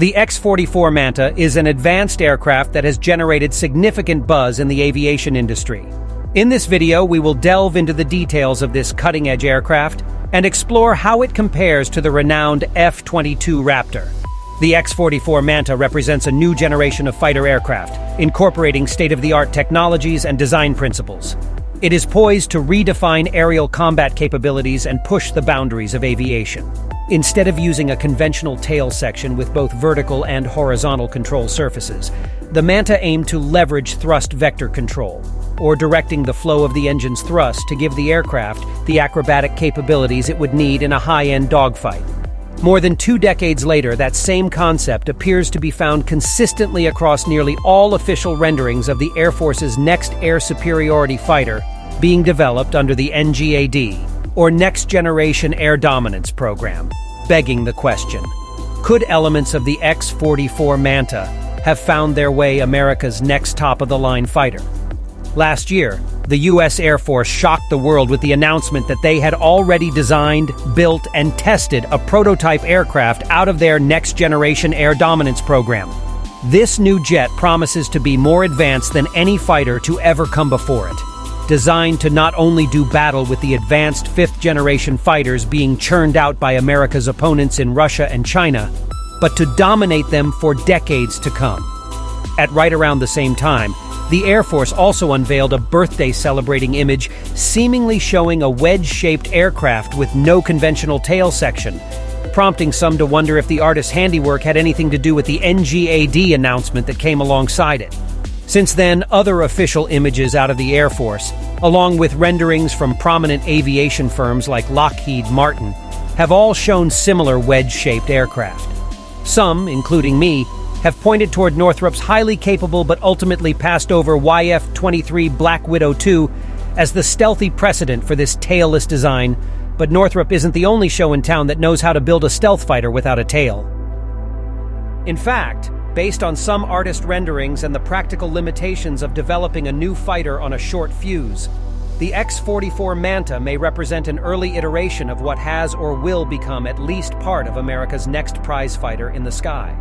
The X-44 MANTA is an advanced aircraft that has generated significant buzz in the aviation industry. In this video, we will delve into the details of this cutting-edge aircraft and explore how it compares to the renowned F-22 Raptor. The X-44 MANTA represents a new generation of fighter aircraft, incorporating state-of-the-art technologies and design principles. It is poised to redefine aerial combat capabilities and push the boundaries of aviation. Instead of using a conventional tail section with both vertical and horizontal control surfaces, the MANTA aimed to leverage thrust vector control, or directing the flow of the engine's thrust to give the aircraft the acrobatic capabilities it would need in a high-end dogfight. More than 2 decades later, that same concept appears to be found consistently across nearly all official renderings of the Air Force's next air superiority fighter being developed under the NGAD, or Next Generation Air Dominance Program, begging the question, could elements of the X-44 MANTA have found their way America's next top-of-the-line fighter? Last year, the U.S. Air Force shocked the world with the announcement that they had already designed, built, and tested a prototype aircraft out of their Next Generation Air Dominance Program. This new jet promises to be more advanced than any fighter to ever come before it, designed to not only do battle with the advanced 5th-generation fighters being churned out by America's opponents in Russia and China, but to dominate them for decades to come. At right around the same time, the Air Force also unveiled a birthday-celebrating image seemingly showing a wedge-shaped aircraft with no conventional tail section, prompting some to wonder if the artist's handiwork had anything to do with the NGAD announcement that came alongside it. Since then, other official images out of the Air Force, along with renderings from prominent aviation firms like Lockheed Martin, have all shown similar wedge-shaped aircraft. Some, including me, have pointed toward Northrop's highly capable but ultimately passed over YF-23 Black Widow II as the stealthy precedent for this tailless design, but Northrop isn't the only show in town that knows how to build a stealth fighter without a tail. In fact, based on some artist renderings and the practical limitations of developing a new fighter on a short fuse, the X-44 MANTA may represent an early iteration of what has or will become at least part of America's next prize fighter in the sky.